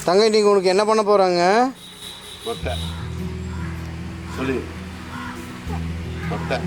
தங்க இன்னைக்கு உனக்கு என்ன பண்ண போகிறாங்க? மொட்டை சொல்லி மொட்டை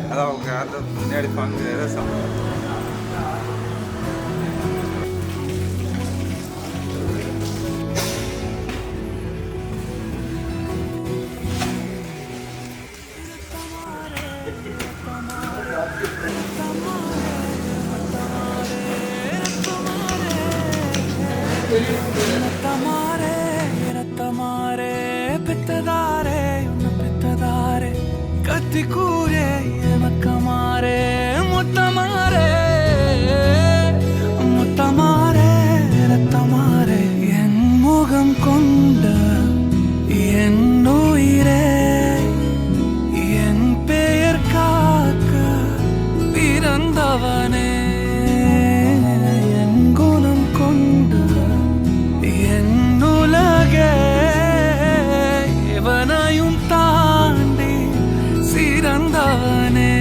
அதான் அவங்க அந்த முன்னாடி பங்கு ரசம் ரத்தமாரே பெத்ததாரே உன்னை பெத்ததாரே கத்தி கூரே மக்கமாரே முத்தமாரே முத்தமாரே ரத்தமாரே என் முகம் கொண்ட என் உயிரே என் பெயர் காக்க பிறந்தவனே என் குணம் கொண்ட என் உலகே இவனையும் தாண்டி சிறந்தவனே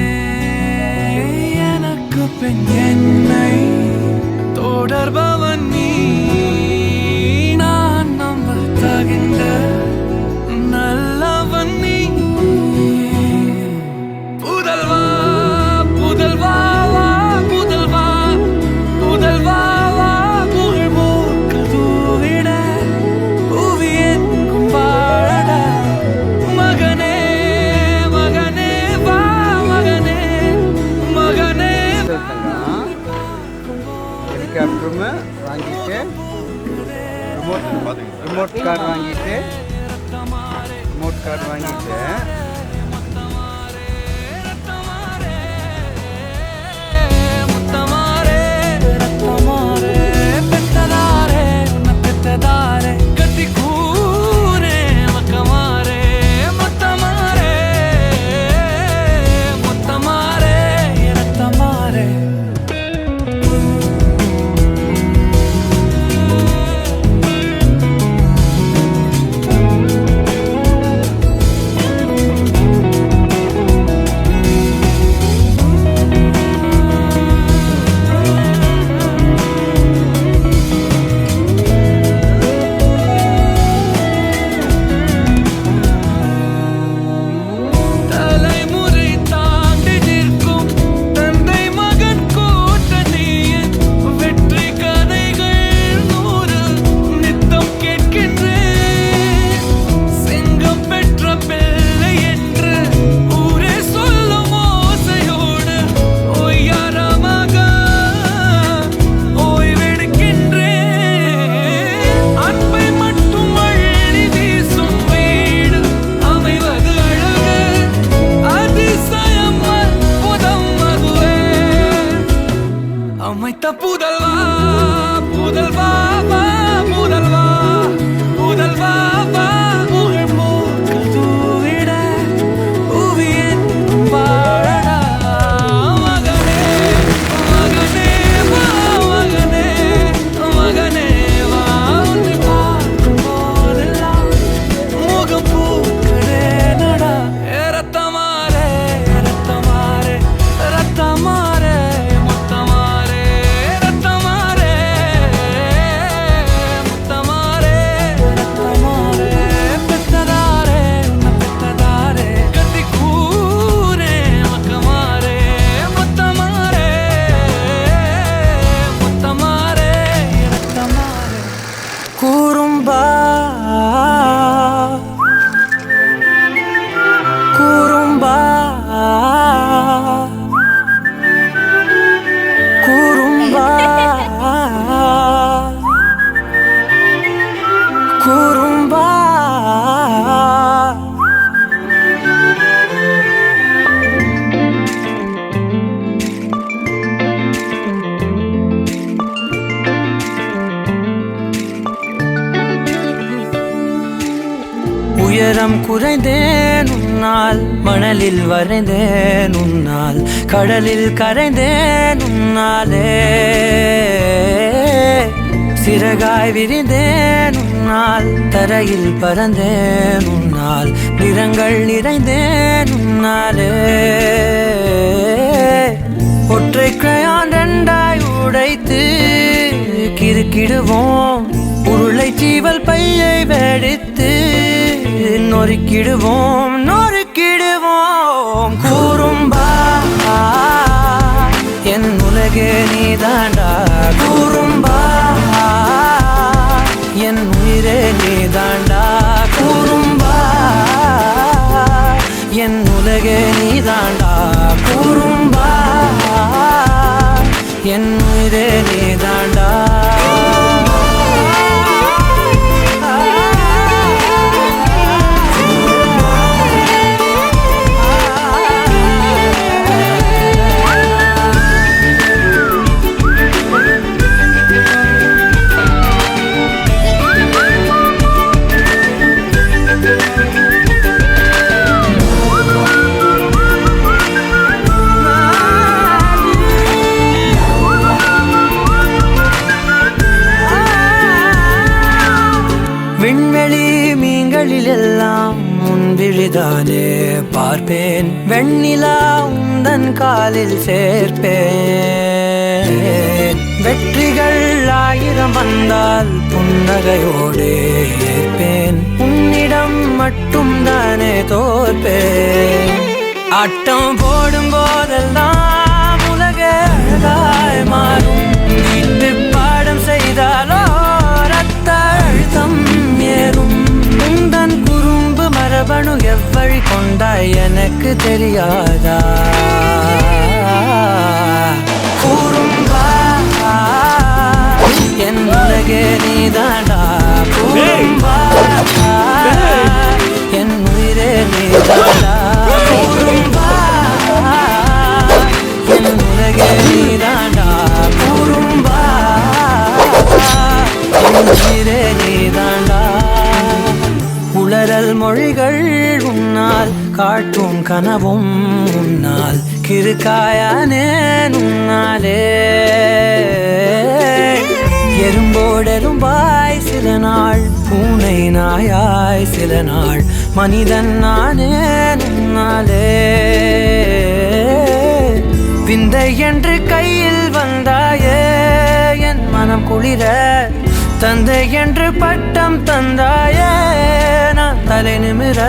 எனக்கு பெண் என்னை தொடர்பவன் நீ நான் நம்ப தகின்ற நல்லவன் நீ புதல்வா புதல்வா புதல்வா புதல்வா புகழ் மூக்க தூவிட புவி எங்கும் வாழட மகனே மகனே வா மகனே மகனே ஹெலிகாப்டரும் வாங்கிட்டு ரிமோட் கார் வாங்கிட்டு முத்தமாரே ரத்தமாரே பெத்ததாரே உன்னை பெத்ததாரே கத்தி கூரே மக்கமாரே முத்தமாரே முத்தமாரே ரத்தமாரே உயரம் குறைந்தேன் உன்னால், மணலில் வரைந்தேன் உன்னால், கடலில் கரைந்தேன் உன்னாலே. சிறகாய் விரிந்தேன் உன்னால், தரையில் பறந்தேன் உன்னால், நிறங்கள் நிறைந்தேன் உன்னாலே. ஒற்றை கிரையான் ரெண்டாய் உடைத்து கிறுக்கிடுவோம், உருளை சீவல் பையை வெடித்து நொறுக்கிடுவோம் நொறுக்கிடுவோம். கூறும்பா என் உலகே நீதாண்டா, கூறும்பா என் உயிரே நீதாண்டா, கூறும்பா என் உலகே நீதாண்டா, கூறும்பா என் உயிரே நீதாண்டா. விண்வெளி மீன்களில் எல்லாம் முன்விழிதானே பார்ப்பேன், வெண்ணிலா உந்தன் காலில் சேர்ப்பேன். வெற்றிகள் 1000 வந்தால் புன்னகையோடு ஏற்பேன், உன்னிடம் மட்டும் தானே தோற்பேன். ஆட்டம் போடும் போதெல்லாம் உலக அழகாய் மாறும், வீட்டு பாடம் செய்தாலோ ரத்த அழுத்தம் ஏறும். உந்தன் குறும்பு மரபணு எவ்வழி கொண்டாய் எனக்கு தெரியாதா? கூறும்பா என் உலகே நீதாண்டா, கூறும்பா என் உயிரே நீதாண்டா, கூறும்பா என் உலகே நீதாண்டா, கூறும்பா என் உயிரே நீதாண்டா. உளறல் மொழிகள் உன்னால், காட்டும் கனவும் உன்னால், கிறுக்காயானேன் உன்னாலே. எறும்போடெரும்பாய் சில நாள், பூனை நாயாய் சில நாள், மனிதன் நானே உன்னாலே. விந்தை என்று கையில் வந்தாயே என் மனம் குளிர, தந்தை என்று பட்டம் தந்தாயே நான் தலை நிமிர.